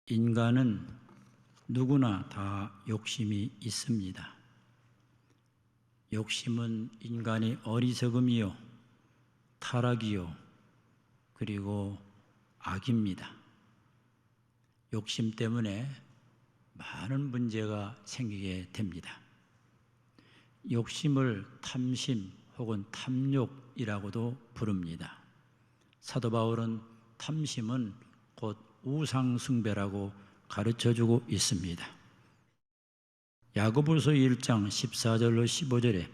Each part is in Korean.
인간은 누구나 다 욕심이 있습니다. 욕심은 인간의 어리석음이요, 타락이요, 그리고 악입니다. 욕심 때문에 많은 문제가 생기게 됩니다. 욕심을 탐심 혹은 탐욕이라고도 부릅니다. 사도 바울은 탐심은 곧 우상숭배라고 가르쳐주고 있습니다. 야고보서 1장 14절로 15절에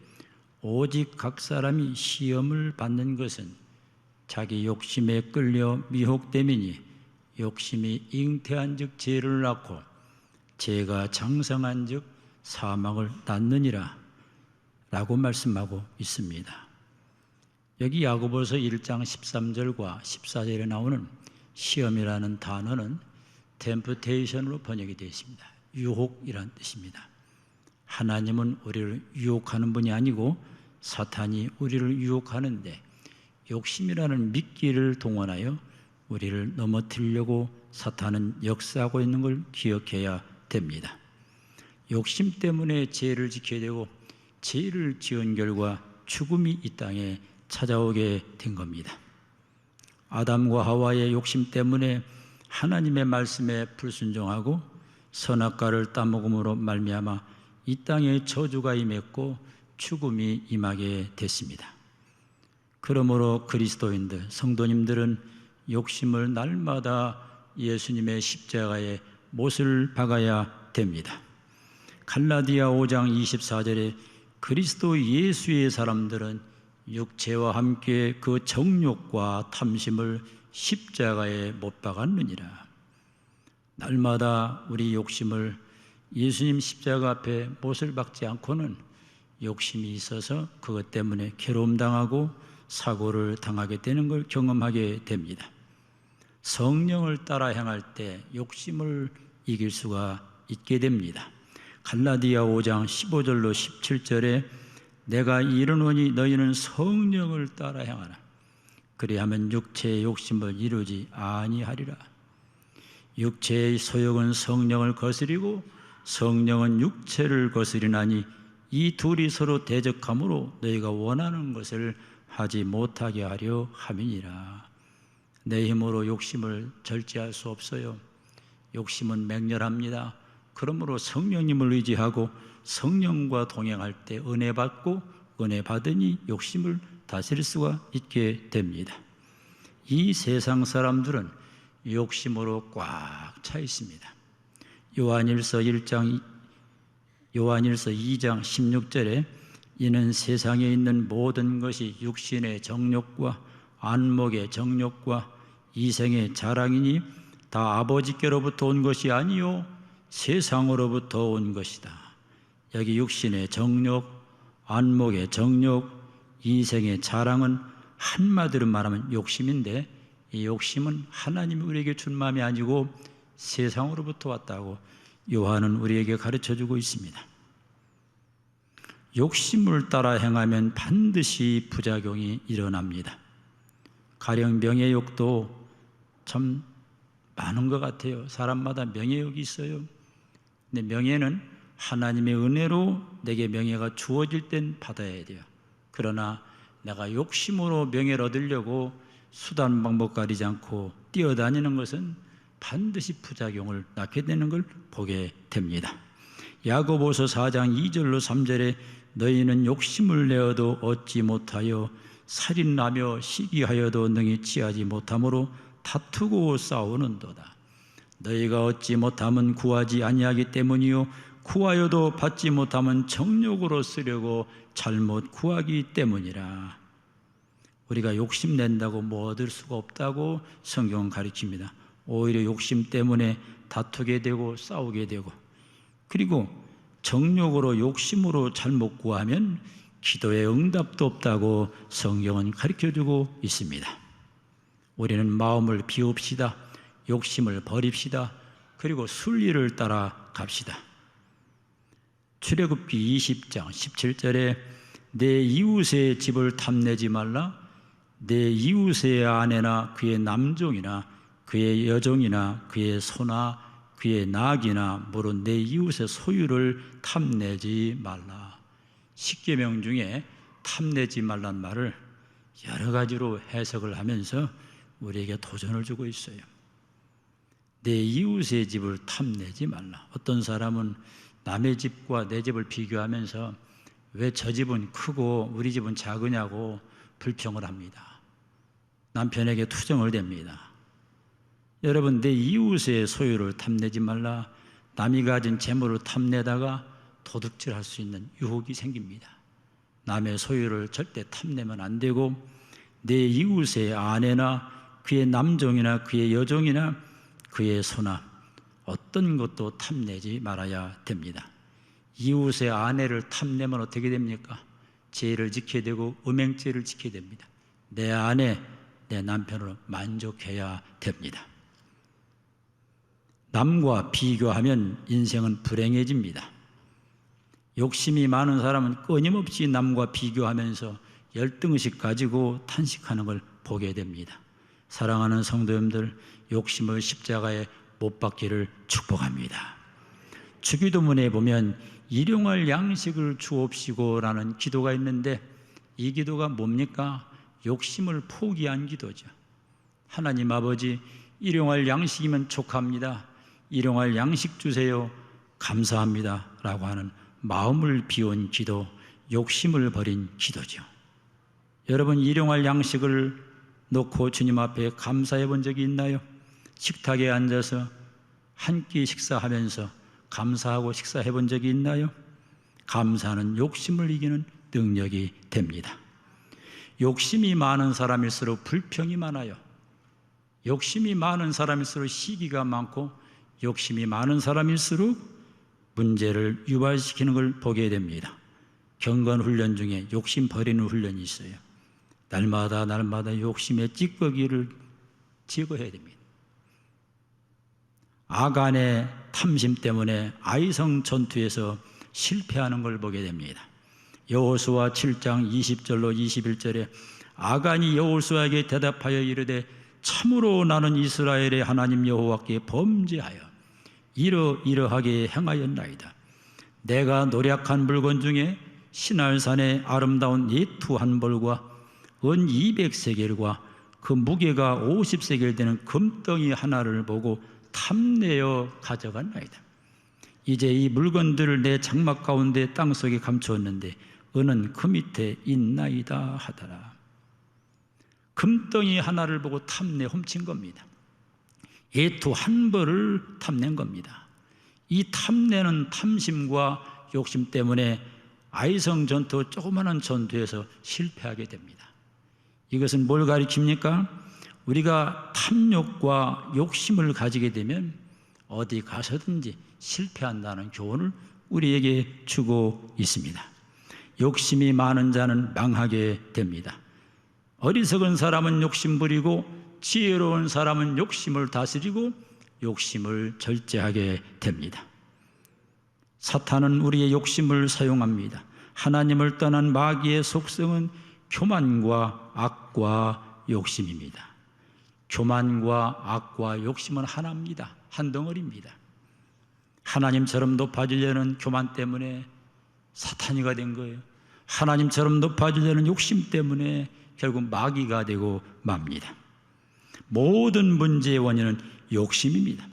오직 각 사람이 시험을 받는 것은 자기 욕심에 끌려 미혹됨이니 욕심이 잉태한 즉 죄를 낳고 죄가 장성한 즉 사망을 낳느니라 라고 말씀하고 있습니다. 여기 야고보서 1장 13절과 14절에 나오는 시험이라는 단어는 temptation으로 번역이 되어 있습니다. 유혹이라는 뜻입니다. 하나님은 우리를 유혹하는 분이 아니고 사탄이 우리를 유혹하는데 욕심이라는 미끼를 동원하여 우리를 넘어뜨리려고 사탄은 역사하고 있는 걸 기억해야 됩니다. 욕심 때문에 죄를 지켜야 되고 죄를 지은 결과 죽음이 이 땅에 찾아오게 된 겁니다. 아담과 하와의 욕심 때문에 하나님의 말씀에 불순종하고 선악과를 따먹음으로 말미암아 이 땅에 저주가 임했고 죽음이 임하게 됐습니다. 그러므로 그리스도인들, 성도님들은 욕심을 날마다 예수님의 십자가에 못을 박아야 됩니다. 갈라디아 5장 24절에 그리스도 예수의 사람들은 육체와 함께 그 정욕과 탐심을 십자가에 못 박았느니라. 날마다 우리 욕심을 예수님 십자가 앞에 못을 박지 않고는 욕심이 있어서 그것 때문에 괴로움 당하고 사고를 당하게 되는 걸 경험하게 됩니다. 성령을 따라 행할 때 욕심을 이길 수가 있게 됩니다. 갈라디아 5장 15절로 17절에 내가 이르노니 너희는 성령을 따라 행하라. 그리하면 육체의 욕심을 이루지 아니하리라. 육체의 소욕은 성령을 거스리고 성령은 육체를 거스리나니 이 둘이 서로 대적하므로 너희가 원하는 것을 하지 못하게 하려 함이니라. 내 힘으로 욕심을 절제할 수 없어요. 욕심은 맹렬합니다. 그러므로 성령님을 의지하고 성령과 동행할 때 은혜 받고 은혜 받으니 욕심을 다스릴 수가 있게 됩니다. 이 세상 사람들은 욕심으로 꽉 차 있습니다. 요한일서 2장 16절에 이는 세상에 있는 모든 것이 육신의 정욕과 안목의 정욕과 이생의 자랑이니 다 아버지께로부터 온 것이 아니요 세상으로부터 온 것이다. 여기 육신의 정욕, 안목의 정욕, 이생의 자랑은 한마디로 말하면 욕심인데 이 욕심은 하나님이 우리에게 준 마음이 아니고 세상으로부터 왔다고 요한은 우리에게 가르쳐주고 있습니다. 욕심을 따라 행하면 반드시 부작용이 일어납니다. 가령 명예욕도 참 많은 것 같아요. 사람마다 명예욕이 있어요. 근데 명예는 하나님의 은혜로 내게 명예가 주어질 땐 받아야 돼요. 그러나 내가 욕심으로 명예를 얻으려고 수단 방법 가리지 않고 뛰어다니는 것은 반드시 부작용을 낳게 되는 걸 보게 됩니다. 야고보서 4장 2절로 3절에 너희는 욕심을 내어도 얻지 못하여 살인하며 시기하여도 능히 취하지 못함으로 다투고 싸우는도다. 너희가 얻지 못함은 구하지 아니하기 때문이요 구하여도 받지 못함은 정욕으로 쓰려고 잘못 구하기 때문이라. 우리가 욕심낸다고 뭐 얻을 수가 없다고 성경은 가르칩니다. 오히려 욕심 때문에 다투게 되고 싸우게 되고, 그리고 정욕으로 욕심으로 잘못 구하면 기도의 응답도 없다고 성경은 가르쳐주고 있습니다. 우리는 마음을 비웁시다. 욕심을 버립시다. 그리고 순리를 따라 갑시다. 출애굽기 20장 17절에 내 이웃의 집을 탐내지 말라. 내 이웃의 아내나 그의 남종이나 그의 여종이나 그의 소나 그의 낙이나 물은 내 이웃의 소유를 탐내지 말라. 10계명 중에 탐내지 말란 말을 여러 가지로 해석을 하면서 우리에게 도전을 주고 있어요. 내 이웃의 집을 탐내지 말라. 어떤 사람은 남의 집과 내 집을 비교하면서 왜 저 집은 크고 우리 집은 작으냐고 불평을 합니다. 남편에게 투정을 댑니다. 여러분, 내 이웃의 소유를 탐내지 말라. 남이 가진 재물을 탐내다가 도둑질할 수 있는 유혹이 생깁니다. 남의 소유를 절대 탐내면 안 되고, 내 이웃의 아내나 그의 남종이나 그의 여종이나 그의 소나 어떤 것도 탐내지 말아야 됩니다. 이웃의 아내를 탐내면 어떻게 됩니까? 죄를 지켜야 되고 음행죄를 지켜야 됩니다. 내 아내, 내 남편으로 만족해야 됩니다. 남과 비교하면 인생은 불행해집니다. 욕심이 많은 사람은 끊임없이 남과 비교하면서 열등의식 가지고 탄식하는 걸 보게 됩니다. 사랑하는 성도님들, 욕심을 십자가에 못 박기를 축복합니다. 주기도문에 보면 일용할 양식을 주옵시고라는 기도가 있는데, 이 기도가 뭡니까? 욕심을 포기한 기도죠. 하나님 아버지, 일용할 양식이면 족합니다. 일용할 양식 주세요. 감사합니다. 라고 하는 마음을 비운 기도, 욕심을 버린 기도죠. 여러분, 일용할 양식을 놓고 주님 앞에 감사해 본 적이 있나요? 식탁에 앉아서 한 끼 식사하면서 감사하고 식사해 본 적이 있나요? 감사는 욕심을 이기는 능력이 됩니다. 욕심이 많은 사람일수록 불평이 많아요. 욕심이 많은 사람일수록 시기가 많고, 욕심이 많은 사람일수록 문제를 유발시키는 걸 보게 됩니다. 경건 훈련 중에 욕심 버리는 훈련이 있어요. 날마다 욕심의 찌꺼기를 제거해야 됩니다. 아간의 탐심 때문에 아이성 전투에서 실패하는 걸 보게 됩니다. 여호수아 7장 20절로 21절에 아간이 여호수아에게 대답하여 이르되 참으로 나는 이스라엘의 하나님 여호와께 범죄하여 이러이러하게 행하였나이다. 내가 노략한 물건 중에 시날산의 아름다운 예투 한 벌과 은 200세겔과 그 무게가 50세겔 되는 금덩이 하나를 보고 탐내어 가져갔나이다. 이제 이 물건들을 내 장막 가운데 땅속에 감추었는데 은은 그 밑에 있나이다 하더라. 금덩이 하나를 보고 탐내 훔친 겁니다. 예투 한 벌을 탐낸 겁니다. 이 탐내는 탐심과 욕심 때문에 아이성 전투, 조그마한 전투에서 실패하게 됩니다. 이것은 뭘 가리킵니까? 우리가 탐욕과 욕심을 가지게 되면 어디 가서든지 실패한다는 교훈을 우리에게 주고 있습니다. 욕심이 많은 자는 망하게 됩니다. 어리석은 사람은 욕심 부리고 지혜로운 사람은 욕심을 다스리고 욕심을 절제하게 됩니다. 사탄은 우리의 욕심을 사용합니다. 하나님을 떠난 마귀의 속성은 교만과 악과 욕심입니다. 교만과 악과 욕심은 하나입니다. 한 덩어리입니다. 하나님처럼 높아지려는 교만 때문에 사탄이가 된 거예요. 하나님처럼 높아지려는 욕심 때문에 결국 마귀가 되고 맙니다. 모든 문제의 원인은 욕심입니다.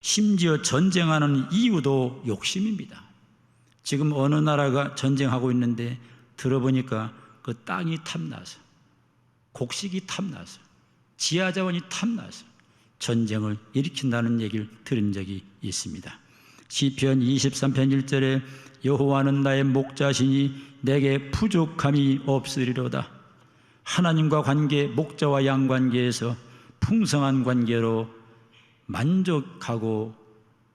심지어 전쟁하는 이유도 욕심입니다. 지금 어느 나라가 전쟁하고 있는데 들어보니까 그 땅이 탐나서, 곡식이 탐나서, 지하자원이 탐나서 전쟁을 일으킨다는 얘기를 들은 적이 있습니다. 시편 23편 1절에 여호와는 나의 목자시니 내게 부족함이 없으리로다. 하나님과 관계, 목자와 양 관계에서 풍성한 관계로 만족하고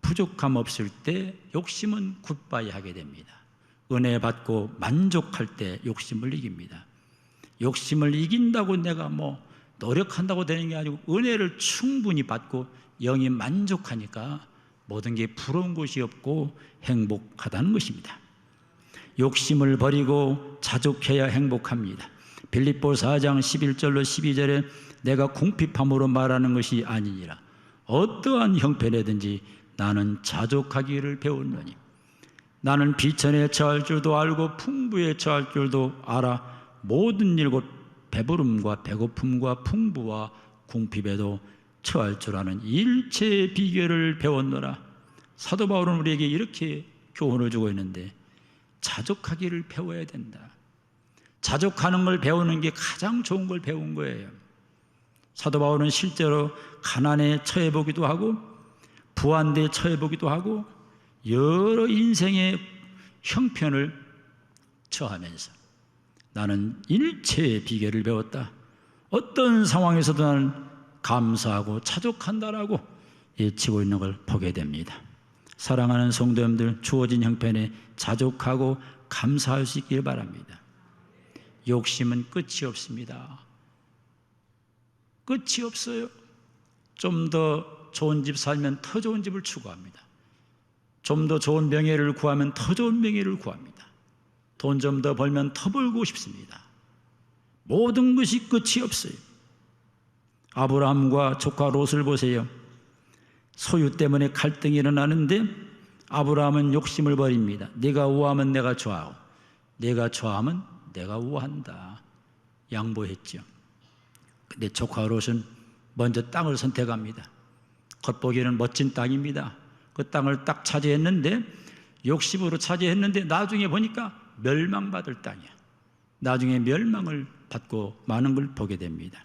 부족함 없을 때 욕심은 굿바이 하게 됩니다. 은혜 받고 만족할 때 욕심을 이깁니다. 욕심을 이긴다고 내가 노력한다고 되는 게 아니고 은혜를 충분히 받고 영이 만족하니까 모든 게 부러운 것이 없고 행복하다는 것입니다. 욕심을 버리고 자족해야 행복합니다. 빌립보 4장 11절로 12절에 내가 궁핍함으로 말하는 것이 아니니라. 어떠한 형편이든지 나는 자족하기를 배웠노니 나는 비천에 처할 줄도 알고 풍부에 처할 줄도 알아 모든 일 곧 배부름과 배고픔과 풍부와 궁핍에도 처할 줄 아는 일체의 비결을 배웠노라. 사도 바울은 우리에게 이렇게 교훈을 주고 있는데 자족하기를 배워야 된다. 자족하는 걸 배우는 게 가장 좋은 걸 배운 거예요. 사도 바울은 실제로 가난에 처해보기도 하고 부한대에 처해보기도 하고 여러 인생의 형편을 처하면서 나는 일체의 비결을 배웠다. 어떤 상황에서도 나는 감사하고 자족한다라고 외치고 있는 걸 보게 됩니다. 사랑하는 성도님들, 주어진 형편에 자족하고 감사할 수 있길 바랍니다. 욕심은 끝이 없습니다. 끝이 없어요. 좀 더 좋은 집 살면 더 좋은 집을 추구합니다. 좀 더 좋은 명예를 구하면 더 좋은 명예를 구합니다. 돈 좀 더 벌면 더 벌고 싶습니다. 모든 것이 끝이 없어요. 아브라함과 조카 롯을 보세요. 소유 때문에 갈등이 일어나는데 아브라함은 욕심을 버립니다. 네가 우하면 내가 좌하고 내가 좌하면 내가 우한다. 양보했죠. 근데 조카 롯은 먼저 땅을 선택합니다. 겉보기에는 멋진 땅입니다. 그 땅을 딱 차지했는데 욕심으로 차지했는데 나중에 보니까 멸망받을 땅이야. 나중에 멸망을 받고 마는 걸 보게 됩니다.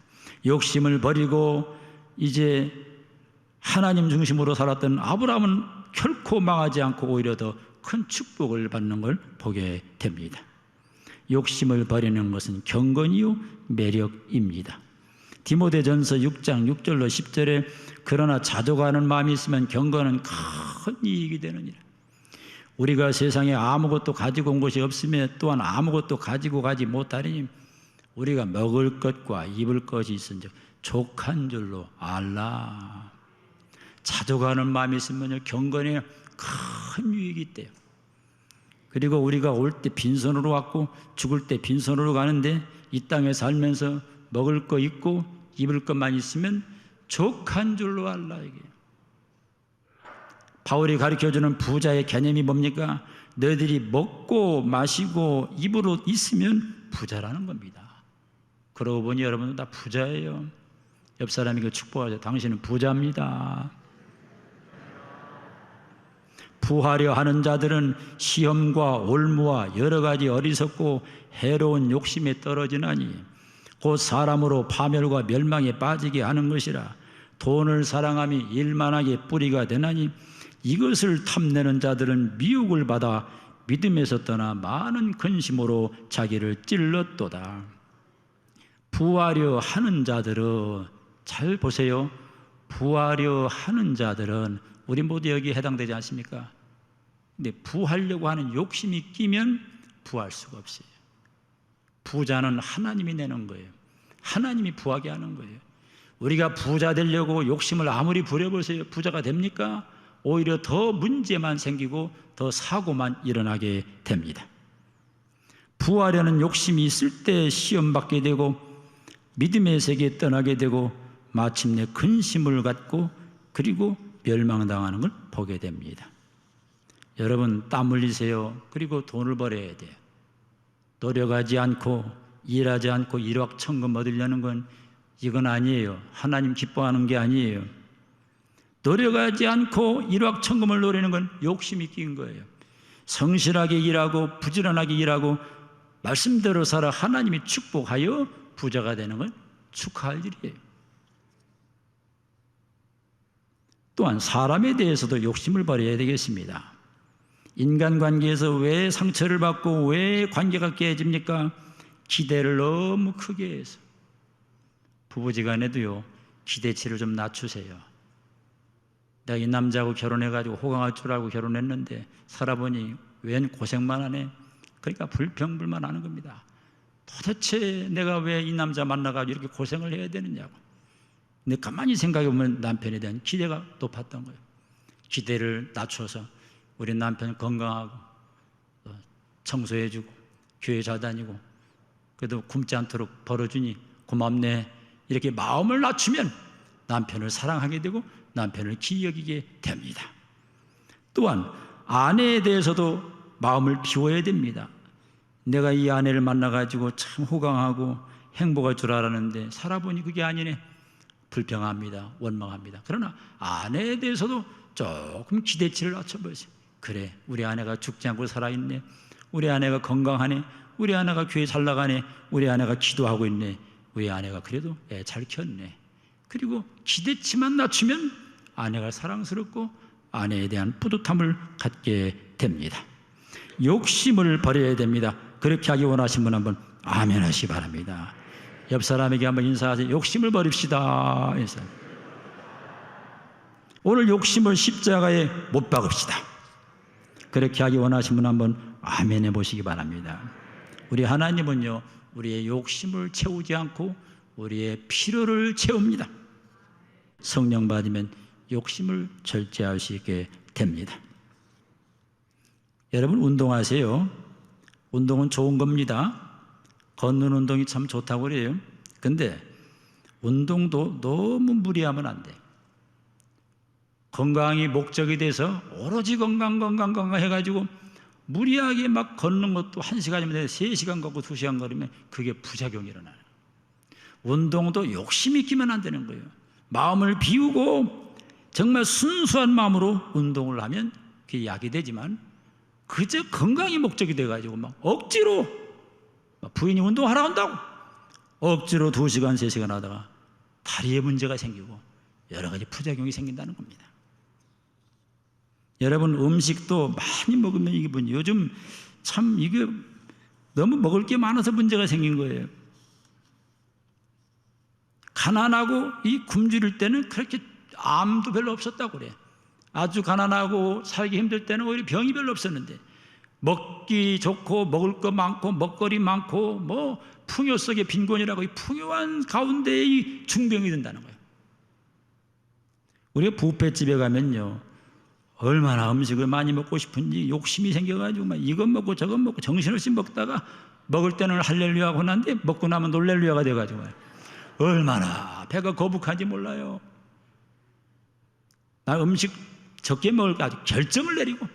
욕심을 버리고 이제 하나님 중심으로 살았던 아브라함은 결코 망하지 않고 오히려 더 큰 축복을 받는 걸 보게 됩니다. 욕심을 버리는 것은 경건이요 매력입니다. 디모데전서 6장 6절로 10절에 그러나 자족하는 마음이 있으면 경건은 큰 이익이 되느니라. 우리가 세상에 아무것도 가지고 온 것이 없으며 또한 아무것도 가지고 가지 못하니 우리가 먹을 것과 입을 것이 있은즉 족한 줄로 알라. 자족하는 마음이 있으면 경건에 큰 유익이 있대요. 그리고 우리가 올 때 빈손으로 왔고 죽을 때 빈손으로 가는데 이 땅에 살면서 먹을 거 있고 입을 것만 있으면 족한 줄로 알라. 이게 바울이 가르쳐주는 부자의 개념이 뭡니까? 너희들이 먹고 마시고 입으로 있으면 부자라는 겁니다. 그러고 보니 여러분은 다 부자예요. 옆 사람에게 축복하죠. 당신은 부자입니다. 부하려 하는 자들은 시험과 올무와 여러 가지 어리석고 해로운 욕심에 떨어지나니 곧 사람으로 파멸과 멸망에 빠지게 하는 것이라. 돈을 사랑함이 일만하게 뿌리가 되나니 이것을 탐내는 자들은 미혹을 받아 믿음에서 떠나 많은 근심으로 자기를 찔렀도다. 부하려 하는 자들은, 잘 보세요. 부하려 하는 자들은 우리 모두 여기에 해당되지 않습니까? 근데 부하려고 하는 욕심이 끼면 부할 수가 없어요. 부자는 하나님이 내는 거예요. 하나님이 부하게 하는 거예요. 우리가 부자 되려고 욕심을 아무리 부려보세요. 부자가 됩니까? 오히려 더 문제만 생기고 더 사고만 일어나게 됩니다. 부하려는 욕심이 있을 때 시험받게 되고 믿음의 세계에 떠나게 되고 마침내 근심을 갖고 그리고 멸망당하는 걸 보게 됩니다. 여러분 땀 흘리세요. 그리고 돈을 벌어야 돼요. 노력하지 않고 일하지 않고 일확천금 얻으려는 건 이건 아니에요. 하나님 기뻐하는 게 아니에요. 노력하지 않고 일확천금을 노리는 건 욕심이 낀 거예요. 성실하게 일하고 부지런하게 일하고 말씀대로 살아 하나님이 축복하여 부자가 되는 건 축하할 일이에요. 또한 사람에 대해서도 욕심을 버려야 되겠습니다. 인간관계에서 왜 상처를 받고 왜 관계가 깨집니까? 기대를 너무 크게 해서. 부부지간에도요, 기대치를 좀 낮추세요. 내가 이 남자하고 결혼해가지고 호강할 줄 알고 결혼했는데 살아보니 웬 고생만 하네. 그러니까 불평불만 하는 겁니다. 도대체 내가 왜 이 남자 만나가지고 이렇게 고생을 해야 되느냐고. 근데 가만히 생각해보면 남편에 대한 기대가 높았던 거예요. 기대를 낮춰서 우리 남편 건강하고 청소해주고 교회 잘 다니고 그래도 굶지 않도록 벌어주니 고맙네. 이렇게 마음을 낮추면 남편을 사랑하게 되고 남편을 귀히 여기게 됩니다. 또한 아내에 대해서도 마음을 비워야 됩니다. 내가 이 아내를 만나가지고 참 호강하고 행복할 줄 알았는데 살아보니 그게 아니네. 불평합니다. 원망합니다. 그러나 아내에 대해서도 조금 기대치를 낮춰보세요. 그래, 우리 아내가 죽지 않고 살아있네. 우리 아내가 건강하네. 우리 아내가 교회 잘 나가네. 우리 아내가 기도하고 있네. 우리 아내가 그래도 애 잘 키웠네. 그리고 기대치만 낮추면 아내가 사랑스럽고 아내에 대한 뿌듯함을 갖게 됩니다. 욕심을 버려야 됩니다. 그렇게 하기 원하신 분 한번 아멘 하시기 바랍니다. 옆 사람에게 한번 인사하세요. 욕심을 버립시다. 오늘 욕심을 십자가에 못 박읍시다. 그렇게 하기 원하신 분 한번 아멘 해보시기 바랍니다. 우리 하나님은요, 우리의 욕심을 채우지 않고 우리의 필요를 채웁니다. 성령 받으면 욕심을 절제할 수 있게 됩니다. 여러분, 운동하세요. 운동은 좋은 겁니다. 걷는 운동이 참 좋다고 그래요. 근데 운동도 너무 무리하면 안 돼. 건강이 목적이 돼서 오로지 건강 해가지고 무리하게 막 걷는 것도 1시간이면 3시간 걷고 2시간 걸으면 그게 부작용이 일어나요. 운동도 욕심이 끼면 안 되는 거예요. 마음을 비우고 정말 순수한 마음으로 운동을 하면 그게 약이 되지만 그저 건강이 목적이 돼가지고 막 억지로 부인이 운동하라 한다고 억지로 2시간 3시간 하다가 다리에 문제가 생기고 여러 가지 부작용이 생긴다는 겁니다. 여러분, 음식도 많이 먹으면 이게 요즘 참 이게 너무 먹을 게 많아서 문제가 생긴 거예요. 가난하고 이 굶주릴 때는 그렇게 암도 별로 없었다고 그래. 아주 가난하고 살기 힘들 때는 오히려 병이 별로 없었는데 먹기 좋고 먹을 거 많고 먹거리 많고 뭐 풍요 속의 빈곤이라고 이 풍요한 가운데 이 중병이 든다는 거예요. 우리가 뷔페집에 가면요, 얼마나 음식을 많이 먹고 싶은지 욕심이 생겨가지고 막 이것 먹고 저것 먹고 정신없이 먹다가 먹을 때는 할렐루야가 혼난데 먹고 나면 놀렐루야가 돼가지고 얼마나 배가 거북한지 몰라요. 나 음식 적게 먹을까 아주 결정을 내리고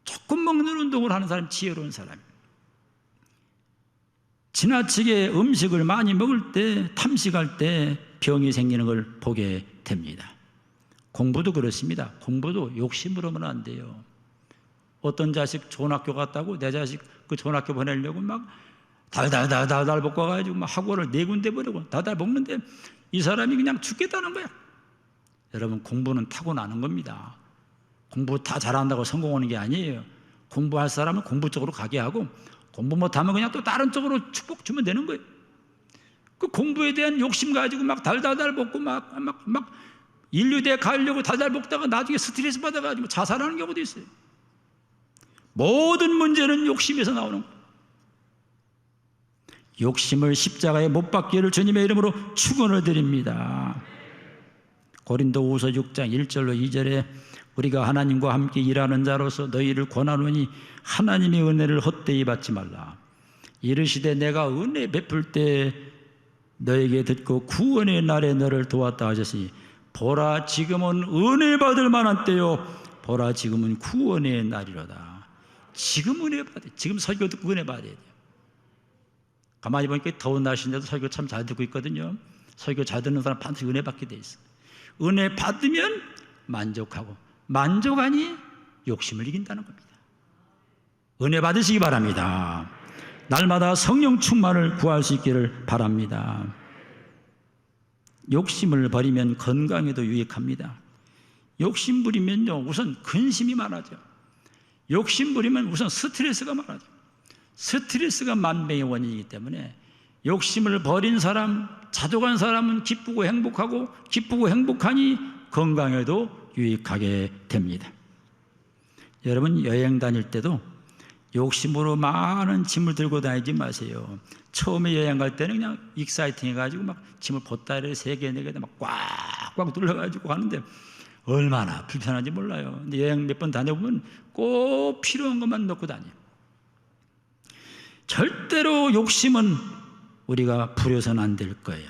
조금 먹는 운동을 하는 사람, 지혜로운 사람. 지나치게 음식을 많이 먹을 때, 탐식할 때 병이 생기는 걸 보게 됩니다. 공부도 그렇습니다. 공부도 욕심으로 하면 안 돼요. 어떤 자식 좋은 학교 갔다고 내 자식 그 좋은 학교 보내려고 막 달달 볶아가지고 막 학원을 4군데 보내고 달달 먹는데 이 사람이 그냥 죽겠다는 거야. 여러분, 공부는 타고나는 겁니다. 공부 다 잘한다고 성공하는 게 아니에요. 공부할 사람은 공부 쪽으로 가게 하고 공부 못하면 그냥 또 다른 쪽으로 축복 주면 되는 거예요. 그 공부에 대한 욕심 가지고 막 달달 먹고 막 인류대에 가려고 달달 먹다가 나중에 스트레스 받아가지고 자살하는 경우도 있어요. 모든 문제는 욕심에서 나오는 거예요. 욕심을 십자가에 못 박기를 주님의 이름으로 축원을 드립니다. 고린도후서 6장 1절로 2절에 우리가 하나님과 함께 일하는 자로서 너희를 권하노니 하나님의 은혜를 헛되이 받지 말라. 이르시되 내가 은혜 베풀 때 너에게 듣고 구원의 날에 너를 도왔다 하셨으니 보라, 지금은 은혜 받을 만한 때요, 보라, 지금은 구원의 날이로다. 지금 은혜 받아요. 지금 설교 듣고 은혜 받아야 돼요. 가만히 보니까 더운 날씨인데도 설교 참 잘 듣고 있거든요. 설교 잘 듣는 사람 반드시 은혜 받게 돼 있어. 은혜 받으면 만족하고 만족하니 욕심을 이긴다는 겁니다. 은혜 받으시기 바랍니다. 날마다 성령 충만을 구할 수 있기를 바랍니다. 욕심을 버리면 건강에도 유익합니다. 욕심 부리면요, 우선 근심이 많아져. 욕심 부리면 우선 스트레스가 많아져. 스트레스가 만병의 원인이기 때문에 욕심을 버린 사람, 자족한 사람은 기쁘고 행복하고 기쁘고 행복하니 건강에도 유익하게 됩니다. 여러분, 여행 다닐 때도 욕심으로 많은 짐을 들고 다니지 마세요. 처음에 여행 갈 때는 그냥 익사이팅 해가지고 막 짐을 보따리에 3개, 4개 막 꽉꽉 둘러가지고 가는데 얼마나 불편한지 몰라요. 근데 여행 몇 번 다녀보면 꼭 필요한 것만 넣고 다녀요. 절대로 욕심은 우리가 부려서는 안 될 거예요.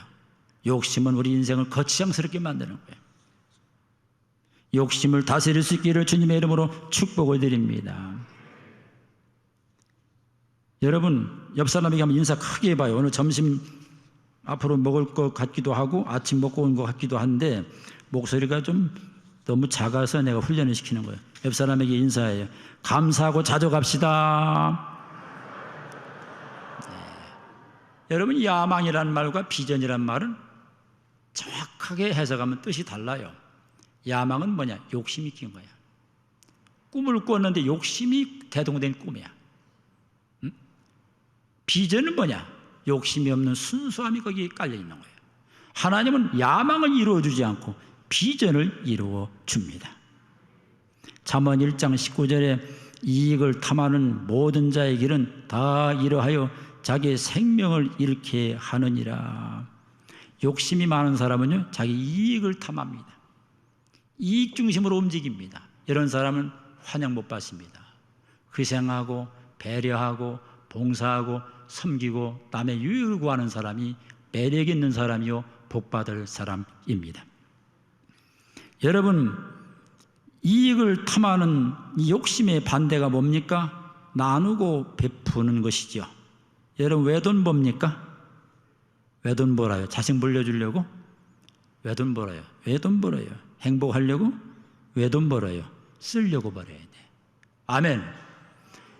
욕심은 우리 인생을 거치장스럽게 만드는 거예요. 욕심을 다스릴 수 있기를 주님의 이름으로 축복을 드립니다. 여러분, 옆 사람에게 한번 인사 크게 해봐요. 오늘 점심 앞으로 먹을 것 같기도 하고 아침 먹고 온 것 같기도 한데 목소리가 좀 너무 작아서 내가 훈련을 시키는 거예요. 옆 사람에게 인사해요. 감사하고 자주 갑시다. 네. 여러분, 야망이라는 말과 비전이라는 말은 정확하게 해석하면 뜻이 달라요. 야망은 뭐냐? 욕심이 낀 거야. 꿈을 꾸었는데 욕심이 대동된 꿈이야. 비전은 뭐냐? 욕심이 없는 순수함이 거기에 깔려 있는 거예요. 하나님은 야망을 이루어주지 않고 비전을 이루어 줍니다. 잠언 1장 19절에 이익을 탐하는 모든 자의 길은 다 이러하여 자기의 생명을 잃게 하느니라. 욕심이 많은 사람은요, 자기 이익을 탐합니다. 이익 중심으로 움직입니다. 이런 사람은 환영 못 받습니다. 희생하고 배려하고 봉사하고 섬기고 남의 유익을 구하는 사람이 매력 있는 사람이요 복받을 사람입니다. 여러분, 이익을 탐하는 이 욕심의 반대가 뭡니까? 나누고 베푸는 것이죠. 여러분, 외돈 봅니까? 외돈 벌어요. 자식 물려주려고? 외돈 벌어요. 외돈 벌어요. 행복하려고? 외돈 벌어요. 쓰려고 벌어야 돼. 아멘.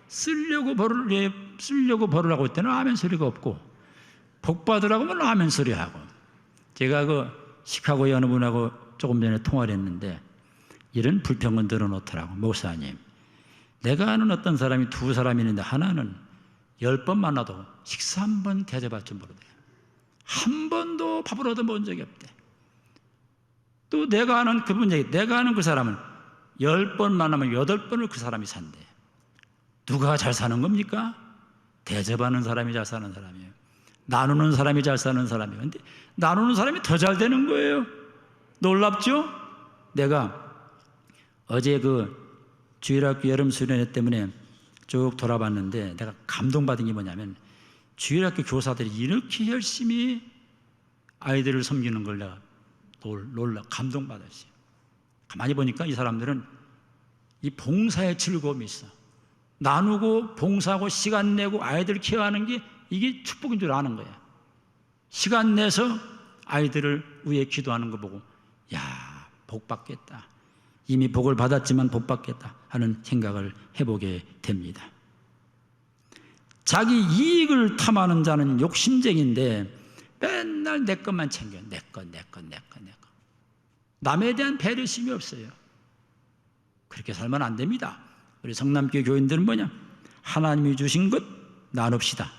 쓰려고 벌으라고 할 때는 아멘 소리가 없고, 복 받으라고 하면 아멘 소리 하고. 제가 그 시카고의 어느 분하고 조금 전에 통화를 했는데 이런 불평은 들어놓더라고. 목사님, 내가 아는 어떤 사람이 두 사람이 있는데 하나는 10번 만나도 식사 한 번 대접할 줄 모르대요. 한 번도 밥을 얻어먹은 적이 없대. 또 내가 아는 그 사람은 10번 만나면 8번을 그 사람이 산대. 누가 잘 사는 겁니까? 대접하는 사람이 잘 사는 사람이에요. 나누는 사람이 잘 사는 사람이에요. 근데 나누는 사람이 더 잘 되는 거예요. 놀랍죠? 내가 어제 그 주일학교 여름 수련회 때문에 쭉 돌아봤는데 내가 감동받은 게 뭐냐면 주일학교 교사들이 이렇게 열심히 아이들을 섬기는 걸 내가 놀라 감동받았어요. 가만히 보니까 이 사람들은 이 봉사의 즐거움이 있어. 나누고 봉사하고 시간 내고 아이들 케어하는 게 이게 축복인 줄 아는 거야. 시간 내서 아이들을 위해 기도하는 거 보고 야, 복 받겠다. 이미 복을 받았지만 복 받겠다 하는 생각을 해보게 됩니다. 자기 이익을 탐하는 자는 욕심쟁인데 맨날 내 것만 챙겨. 내 것. 남에 대한 배려심이 없어요. 그렇게 살면 안 됩니다. 우리 성남교회 교인들은 뭐냐? 하나님이 주신 것 나눕시다.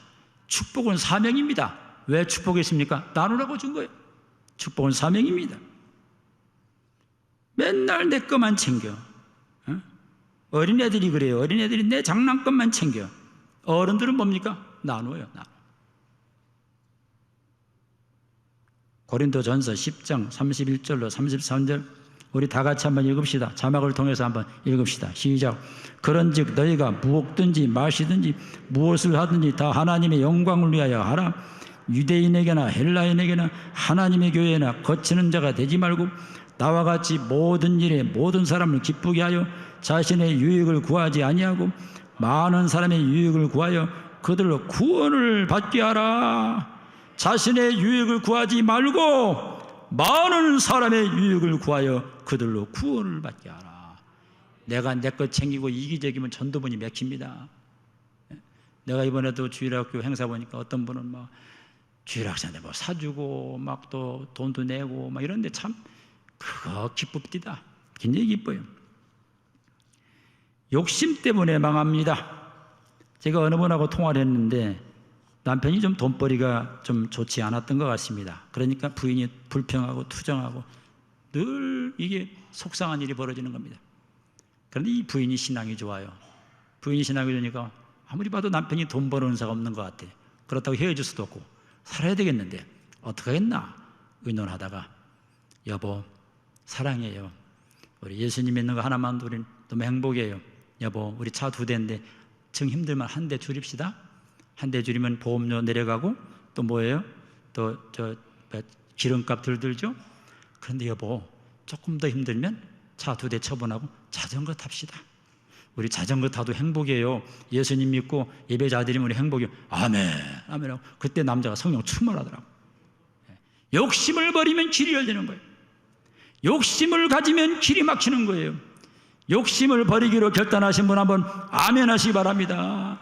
축복은 사명입니다. 왜 축복이 있습니까? 나누라고 준 거예요. 축복은 사명입니다. 맨날 내 것만 챙겨. 어린애들이 그래요. 어린애들이 내 장난감만 챙겨. 어른들은 뭡니까? 나눠요. 고린도전서 10장 31절로 33절 우리 다 같이 한번 읽읍시다. 자막을 통해서 한번 읽읍시다. 시작. 그런즉 너희가 무엇든지 마시든지 무엇을 하든지 다 하나님의 영광을 위하여 하라. 유대인에게나 헬라인에게나 하나님의 교회나 거치는 자가 되지 말고 나와 같이 모든 일에 모든 사람을 기쁘게 하여 자신의 유익을 구하지 아니하고 많은 사람의 유익을 구하여 그들로 구원을 받게 하라. 자신의 유익을 구하지 말고 많은 사람의 유익을 구하여 그들로 구원을 받게 하라. 내가 내 것 챙기고 이기적이면 전도분이 맥힙니다. 내가 이번에도 주일학교 행사 보니까 어떤 분은 막 주일학생들 뭐 사주고 막 또 돈도 내고 막 이런데 참 그거 기쁩디다. 굉장히 기뻐요. 욕심 때문에 망합니다. 제가 어느 분하고 통화를 했는데 남편이 좀 돈벌이가 좀 좋지 않았던 것 같습니다. 그러니까 부인이 불평하고 투정하고 늘 이게 속상한 일이 벌어지는 겁니다. 그런데 이 부인이 신앙이 좋아요. 부인이 신앙이 좋으니까 아무리 봐도 남편이 돈 버는 은사가 없는 것 같아. 그렇다고 헤어질 수도 없고 살아야 되겠는데 어떻게 하겠나 의논하다가 여보 사랑해요. 우리 예수님 믿는 거 하나만 우린 너무 행복해요. 여보 우리 차 2대인데 정 힘들면 한 대 줄입시다. 한 대 줄이면 보험료 내려가고 또 뭐예요? 또 기름값 덜 들죠? 그런데 여보, 조금 더 힘들면 차 2대 처분하고 자전거 탑시다. 우리 자전거 타도 행복이에요. 예수님 믿고 예배자 드리면 우리 행복이에요. 아멘, 아멘. 그때 남자가 성령 충만하더라고. 욕심을 버리면 길이 열리는 거예요. 욕심을 가지면 길이 막히는 거예요. 욕심을 버리기로 결단하신 분 한번 아멘 하시기 바랍니다.